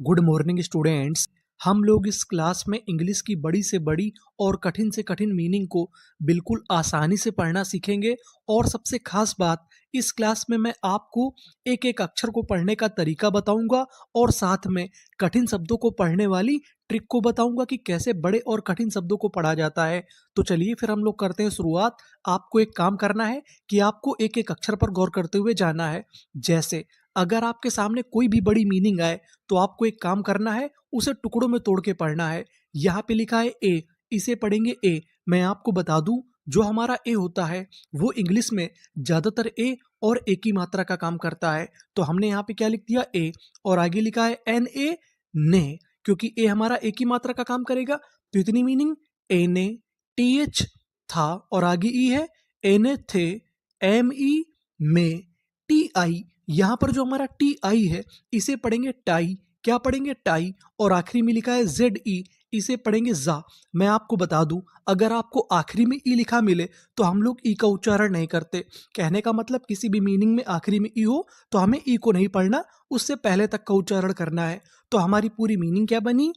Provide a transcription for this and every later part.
Good morning students. हम लोग इस क्लास में इंग्लिश की बड़ी से बड़ी और कठिन से कठिन मीनिंग को बिल्कुल आसानी से पढ़ना सीखेंगे। और सबसे खास बात, इस क्लास में मैं आपको एक एक अक्षर को पढ़ने का तरीका बताऊंगा और साथ में कठिन शब्दों को पढ़ने वाली ट्रिक को बताऊंगा कि कैसे बड़े और कठिन शब्दों को पढ़ा जाता है। तो चलिए फिर हम लोग करते हैं शुरुआत। आपको एक काम करना है कि आपको एक एक अक्षर पर गौर करते हुए जाना है। जैसे अगर आपके सामने कोई भी बड़ी मीनिंग आए तो आपको एक काम करना है, उसे टुकड़ों में तोड़ के पढ़ना है। यहाँ पे लिखा है ए, इसे पढ़ेंगे ए। मैं आपको बता दूं, जो हमारा ए होता है वो इंग्लिश में ज्यादातर ए और ए की मात्रा का काम करता है। तो हमने यहाँ पे क्या लिख दिया, ए, और आगे लिखा है एन ए, ने, क्योंकि ए हमारा ए की मात्रा का काम करेगा। तो इतनी मीनिंग, ए ने, टी एच था, और आगे ई है, एन ए थे, एम ई में, टी आई, यहाँ पर जो हमारा टी आई है इसे पढ़ेंगे टाई। क्या पढ़ेंगे, टाई। और आखिरी में लिखा है जेड ई, इसे पढ़ेंगे जा। मैं आपको बता दूं, अगर आपको आखिरी में ई लिखा मिले तो हम लोग ई का उच्चारण नहीं करते। कहने का मतलब, किसी भी मीनिंग में आखिरी में ई हो तो हमें ई को नहीं पढ़ना, उससे पहले तक का उच्चारण करना है। तो हमारी पूरी मीनिंग क्या बनी,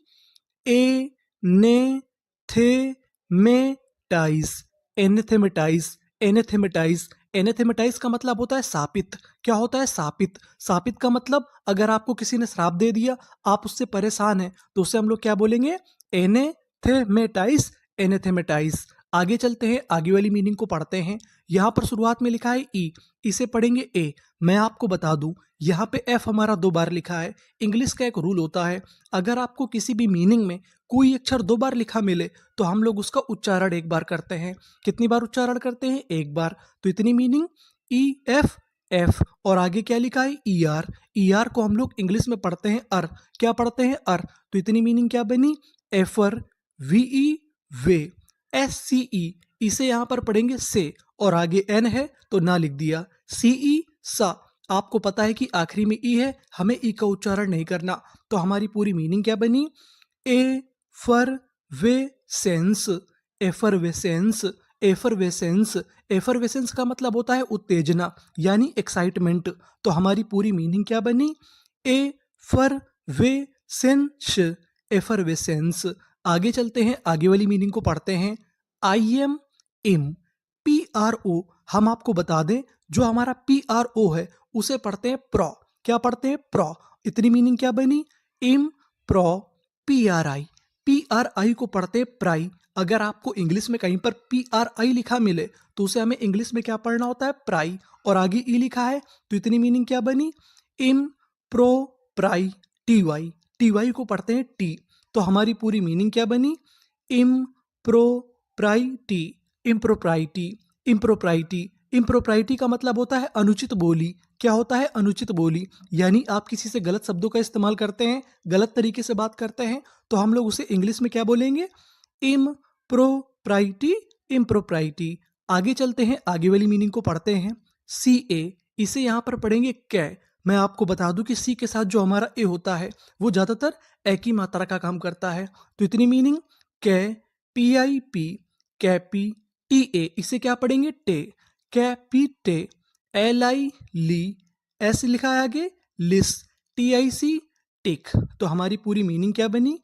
ए ने थे में टाइस, एनेथेमेटाइज, एनेथेमेटाइज। एनेथेमेटाइज का मतलब होता है सापित। क्या होता है, सापित। सापित का मतलब, अगर आपको किसी ने श्राप दे दिया, आप उससे परेशान हैं, तो उससे हम लोग क्या बोलेंगे, एनेथेमेटाइज, एनेथेमेटाइज। आगे चलते हैं, आगे वाली मीनिंग को पढ़ते हैं। यहाँ पर शुरुआत में लिखा है ई, इसे पढ़ेंगे ए। मैं आपको बता दूं, यहाँ पे एफ हमारा 2 बार लिखा है। इंग्लिश का एक रूल होता है, अगर आपको किसी भी मीनिंग में कोई अक्षर 2 बार लिखा मिले तो हम लोग उसका उच्चारण 1 बार करते हैं। कितनी बार उच्चारण करते हैं, 1 बार। तो इतनी मीनिंग, ई एफ, एफ, और आगे क्या लिखा है, ई आर। ई आर को हम लोग इंग्लिश में पढ़ते हैं अर। क्या पढ़ते हैं, अर। तो इतनी मीनिंग क्या बनी, एफर, वी, वे, एस सी ई, इसे यहां पर पढ़ेंगे से, और आगे एन है तो ना लिख दिया, सी ई, सा। आपको पता है कि आखिरी में ई है, हमें ई का उच्चारण नहीं करना। तो हमारी पूरी मीनिंग क्या बनी, ए फर वे सेंस, एफरवेसेंस, एफरवेसेंस। एफरवेसेंस का मतलब होता है उत्तेजना, यानी एक्साइटमेंट। तो हमारी पूरी मीनिंग क्या बनी, ए फर वे सेंस, एफरवेसेंस। आगे चलते हैं, आगे वाली मीनिंग को पढ़ते हैं। आई एम इम, पी आर ओ। हम आपको बता दें, जो हमारा पी आर ओ है उसे पढ़ते हैं प्रो। क्या पढ़ते हैं, प्रो। इतनी मीनिंग क्या बनी, इम प्रो, पी आर आई। पी आर आई को पढ़ते हैं प्राई। अगर आपको इंग्लिश में कहीं पर पी आर आई लिखा मिले तो उसे हमें इंग्लिश में क्या पढ़ना होता है, प्राई। और आगे ई लिखा है तो इतनी मीनिंग क्या बनी, इम प्रो प्राई टी वाई। टी वाई को पढ़ते हैं टी। तो हमारी पूरी मीनिंग क्या बनी, इम प्रो प्राइटी, इम्प्रोप्राइटी, इम्प्रोप्राइटी। इम्प्रोप्राइटी का मतलब होता है अनुचित बोली। क्या होता है, अनुचित बोली, यानी आप किसी से गलत शब्दों का इस्तेमाल करते हैं, गलत तरीके से बात करते हैं, तो हम लोग उसे इंग्लिश में क्या बोलेंगे, इम्प्रोप्राइटी, इम्प्रोप्राइटी। आगे चलते हैं, आगे वाली मीनिंग को पढ़ते हैं। सी ए, इसे यहाँ पर पढ़ेंगे कै। मैं आपको बता दूं कि सी के साथ जो हमारा ए होता है वो ज़्यादातर ए की मात्रा का काम करता है। तो इतनी meaning, K, P I P, कैपी, टी ए, इसे क्या पढ़ेंगे, टे, कैपीटे, एल आई ली, एस लिखा है आगे, लिस, टी आई सी, टिक। तो हमारी पूरी मीनिंग क्या बनी,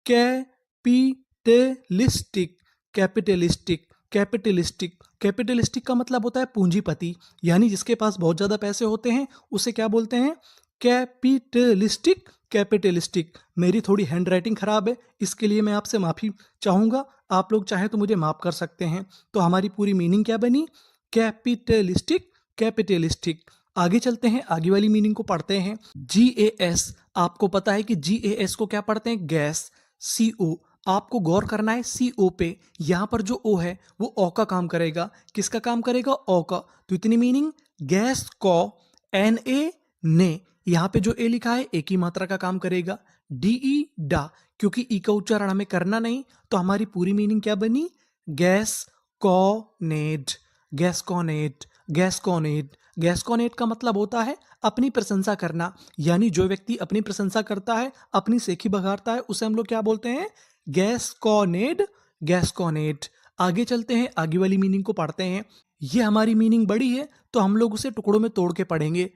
कैपिटलिस्टिक, कैपिटलिस्टिक, कैपिटलिस्टिक। कैपिटलिस्टिक का मतलब होता है पूंजीपति, यानी जिसके पास बहुत ज़्यादा पैसे होते हैं उसे क्या बोलते हैं, कैपिटलिस्टिक, कैपिटलिस्टिक। मेरी थोड़ी हैंड राइटिंग खराब है, इसके लिए मैं आपसे माफ़ी चाहूँगा। आप लोग चाहें तो मुझे माफ़ कर सकते हैं। तो हमारी पूरी मीनिंग क्या बनी, कैपिटलिस्टिक, कैपिटलिस्टिक। आगे चलते हैं, आगे वाली मीनिंग को पढ़ते हैं। जी ए एस, आपको पता है कि जी ए एस को क्या पढ़ते हैं, गैस। सी ओ, आपको गौर करना है सी ओ पे। यहाँ पर जो ओ है वो ओ का काम करेगा। किसका काम करेगा, ओ का। तो इतनी मीनिंग, गैस को, एन ए, ने, यहाँ पे जो ए लिखा है ए की मात्रा का काम करेगा। डी ई, डा, क्योंकि ई का उच्चारण हमें करना नहीं, तो हमारी पूरी मीनिंग क्या बनी, गैस कॉनेड, गैस्कोनेट, गैस्कोनेट। गैस्कोनेट का मतलब होता है अपनी प्रशंसा करना, यानी जो व्यक्ति अपनी प्रशंसा करता है, अपनी सेखी बघारता है, उसे हम लोग क्या बोलते हैं, गैस्कोनेड, गैस्कोनेट। आगे चलते हैं, आगे वाली मीनिंग को पढ़ते हैं। ये हमारी मीनिंग बड़ी है तो हम लोग उसे टुकड़ों में तोड़ के पढ़ेंगे।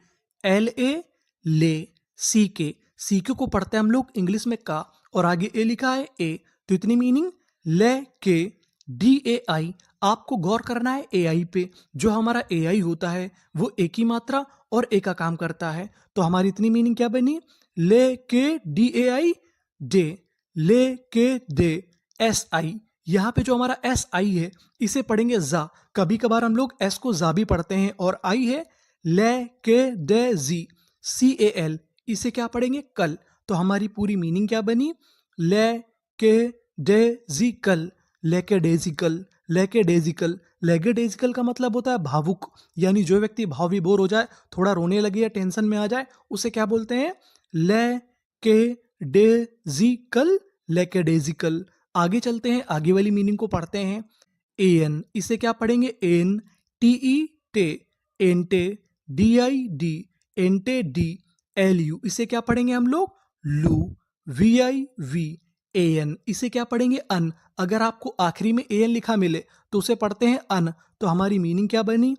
एल ए, ले, सी के, सी के को पढ़ते हैं हम लोग इंग्लिश में का, और आगे ए लिखा है ए, तो इतनी मीनिंग ले के डी ए आई। आपको गौर करना है ए आई पे। जो हमारा ए आई होता है वो एक ही मात्रा और ए का काम करता है, तो हमारी इतनी मीनिंग क्या बनी, ले के डी ए आई डे, ले के दे एस आई। यहाँ पे जो हमारा एस आई है इसे पढ़ेंगे जा। कभी कभार हम लोग एस को जा भी पढ़ते हैं, और आई है ले के दे जी सी ए एल, इसे क्या पढ़ेंगे कल। तो हमारी पूरी मीनिंग क्या बनी, ले के डे जी कल, लेके डेजिकल, लेके डेजिकल। लेके डेजिकल का मतलब होता है भावुक, यानी जो व्यक्ति भाव विभोर हो जाए, थोड़ा रोने लगे या टेंशन में आ जाए, उसे क्या बोलते हैं, ले के डेजिकल, लेके डेजिकल। आगे चलते हैं, आगे वाली मीनिंग को पढ़ते हैं। एन, इसे क्या पढ़ेंगे, एन टी ई टे, एंटे, डी आई डी, एंटे डी, एल यू, इसे क्या पढ़ेंगे हम लोग, लू, V I V, A N, इसे क्या पढ़ेंगे अन। अगर आपको आखिरी में ए एन लिखा मिले तो उसे पढ़ते हैं अन। तो हमारी मीनिंग क्या बनी,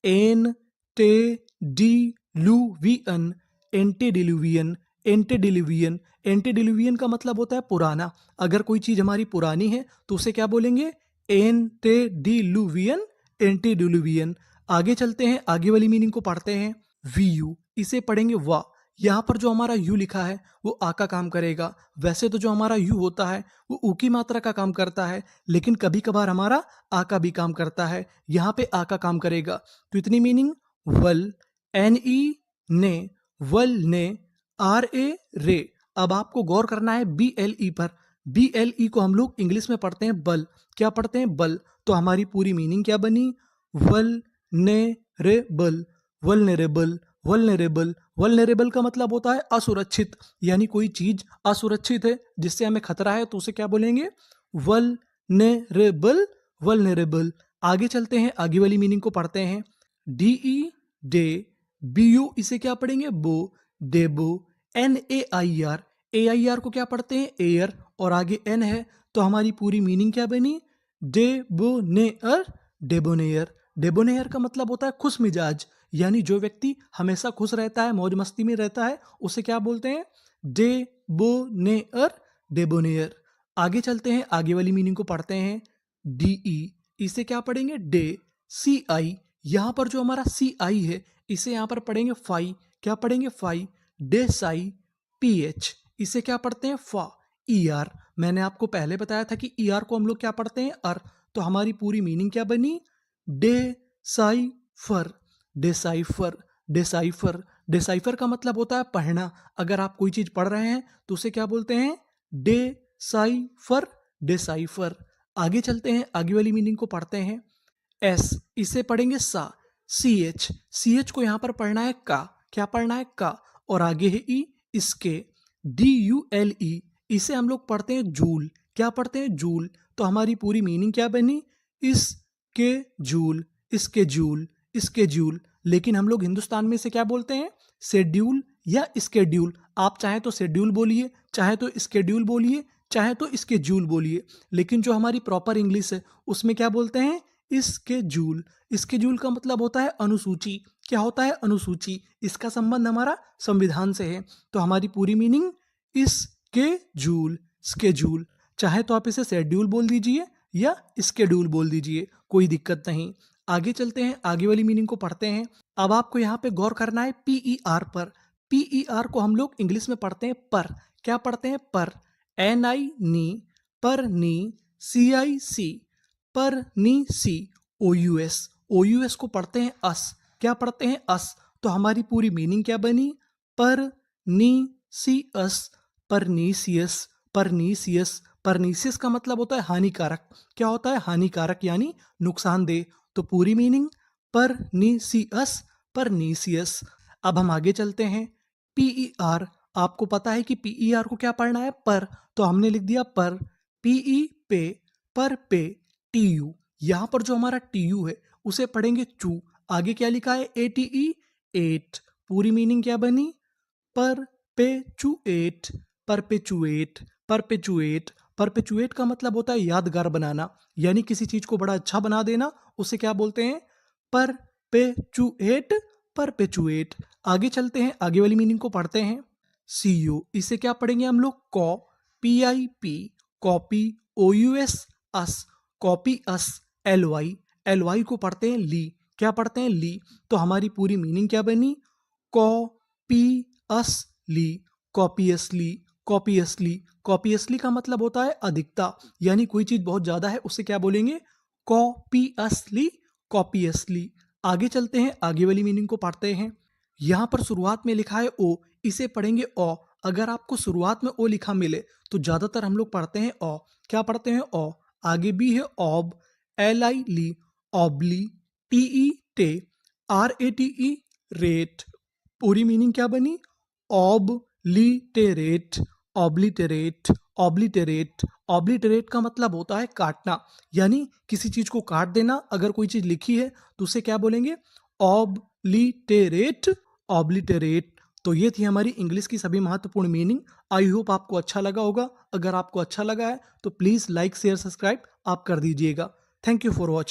एन टे डी लू वी अन, एंटेडिलुवियन, एंटेडिलुवियन। एंटेडिलुवियन का मतलब होता है पुराना। अगर कोई चीज हमारी पुरानी है तो उसे क्या बोलेंगे, एंटेडिलुवियन, एंटेडिलुवियन। आगे चलते हैं, आगे वाली मीनिंग को पढ़ते हैं। वी यू, इसे पढ़ेंगे वा। यहाँ पर जो हमारा यू लिखा है वो आ का काम करेगा। वैसे तो जो हमारा यू होता है वो ऊ की मात्रा का काम करता है, लेकिन कभी कभार हमारा आ का भी काम करता है। यहाँ पे आ का काम करेगा, तो इतनी मीनिंग वल, एन ई ने, वल ने, आर ए रे। अब आपको गौर करना है बी एल ई पर। बी एल ई को हम लोग इंग्लिश में पढ़ते हैं बल। क्या पढ़ते हैं, बल। तो हमारी पूरी मीनिंग क्या बनी, वल ने रे बल, वल्नरेबल, वल्नरेबल। वल्नरेबल का मतलब होता है असुरक्षित, यानी कोई चीज असुरक्षित है जिससे हमें खतरा है तो उसे क्या बोलेंगे, वल्नरेबल, वल्नरेबल। आगे चलते हैं, आगे वाली मीनिंग को पढ़ते हैं। डी ई डे, बी यू, इसे क्या पढ़ेंगे, बो, डेबो, एन ए आई आर को क्या पढ़ते हैं, एयर, और आगे एन है, तो हमारी पूरी मीनिंग क्या बनी, डेबोनेयर, डेबोनेयर। डेबोनेयर का मतलब होता है खुश मिजाज, यानी जो व्यक्ति हमेशा खुश रहता है, मौज मस्ती में रहता है, उसे क्या बोलते हैं, डेबोनेयर, डेबोनेयर। आगे चलते हैं, आगे वाली मीनिंग को पढ़ते हैं। डी ई, इसे क्या पढ़ेंगे, डे, सी आई। यहाँ पर जो हमारा सी आई है इसे यहाँ पर पढ़ेंगे फाई। क्या पढ़ेंगे, फाई, डे साई, पी एच, इसे क्या पढ़ते हैं, फा, ई आर। मैंने आपको पहले बताया था कि ई आर को हम लोग क्या पढ़ते हैं, अर। तो हमारी पूरी मीनिंग क्या बनी, डे साई फर, डिसाइफर, डिसाइफर। डिसाइफर का मतलब होता है पढ़ना। अगर आप कोई चीज पढ़ रहे हैं तो उसे क्या बोलते हैं, डिसाइफर, डिसाइफर। आगे चलते हैं, आगे वाली मीनिंग को पढ़ते हैं। एस, इसे पढ़ेंगे सा, सी एच को यहां पर पढ़ना है का। क्या पढ़ना है, का, और आगे है ई, इसके, डी यू एल ई, इसे हम लोग पढ़ते हैं जूल। क्या पढ़ते हैं, जूल। तो हमारी पूरी मीनिंग क्या बनी, इसके जूल, इसके जूल, स्केड्यूल। लेकिन हम लोग हिंदुस्तान में इसे क्या बोलते हैं, शेड्यूल या स्केड्यूल। आप चाहे तो शेड्यूल बोलिए, चाहे तो स्केड्यूल बोलिए, चाहे तो स्केड्यूल बोलिए, लेकिन जो हमारी प्रॉपर इंग्लिश है उसमें क्या बोलते हैं, स्केड्यूल। स्केड्यूल का मतलब होता है अनुसूची। क्या होता है, अनुसूची। इसका संबंध हमारा संविधान से है। तो हमारी पूरी मीनिंग स्केड्यूल, स्केड्यूल। चाहे तो आप इसे शेड्यूल बोल दीजिए या स्केड्यूल बोल दीजिए, कोई दिक्कत नहीं। आगे चलते हैं, आगे वाली मीनिंग को पढ़ते हैं। अब आपको यहाँ पे गौर करना है पीई आर पर। पीई आर को हम लोग इंग्लिश में पढ़ते हैं पर। क्या पढ़ते हैं, पर, एन आई नी, पर नी, सी आई सी, पर नी सी, ओ यू एस को पढ़ते हैं अस। क्या पढ़ते हैं, अस। तो हमारी पूरी मीनिंग क्या बनी, पर नी सी अस, परनीसियस, परनीसियस। परनीसियस का मतलब होता है हानिकारक। क्या होता है, हानिकारक यानी नुकसानदेह। तो पूरी मीनिंग परनीसियस, परनीसियस। अब हम आगे चलते हैं। पीई आर, आपको पता है कि पीई आर को क्या पढ़ना है, पर। तो हमने लिख दिया पर, पीई पे, पर पे, टी यू। यहां पर जो हमारा टी यू है उसे पढ़ेंगे चू। आगे क्या लिखा है, ए टी ई, एट। पूरी मीनिंग क्या बनी, पर पे चू एट, परपेचुएट, परपेचुएट। परपेचुएट का मतलब होता है यादगार बनाना, यानी किसी चीज को बड़ा अच्छा बना देना, उसे क्या बोलते हैं, परपेचुएट, परपेचुएट। आगे चलते हैं, आगे वाली मीनिंग को पढ़ते हैं। CU, इसे क्या पढ़ेंगे हम लोग? कॉ, PIP, कॉपी, OUS, अस, कॉपी अस, LY, LY को पढ़ते हैं ली, क्या पढ़ते हैं? ली। तो हमारी पूरी मीनिंग क्या बनी? कॉपी अस ली, कॉपियसली, कॉपियसली। कॉपियसली का मतलब होता है अधिकता, यानी कोई चीज बहुत ज्यादा है उसे क्या बोलेंगे? कॉपियसली, कॉपियसली। आगे चलते हैं, आगे वाली मीनिंग को पढ़ते हैं। यहाँ पर शुरुआत में लिखा है ओ, इसे पढ़ेंगे ओ। अगर आपको शुरुआत में ओ लिखा मिले तो ज्यादातर हम लोग पढ़ते हैं ओ। क्या पढ़ते हैं? ओ। आगे भी है ऑब, LI ली, ऑबली, TE टे, RATE रेट। पूरी मीनिंग क्या बनी? ऑबलिटेरेट, ऑब्लिटेरेट, ऑब्लिटेरेट। ऑब्लिटेरेट का मतलब होता है काटना, यानी किसी चीज को काट देना। अगर कोई चीज लिखी है तो उसे क्या बोलेंगे? ऑब्लिटेरेट, ऑब्लिटेरेट। तो ये थी हमारी इंग्लिश की सभी महत्वपूर्ण मीनिंग। आई होप आपको अच्छा लगा होगा। अगर आपको अच्छा लगा है तो प्लीज लाइक शेयर सब्सक्राइब आप कर दीजिएगा। Thank you for watching.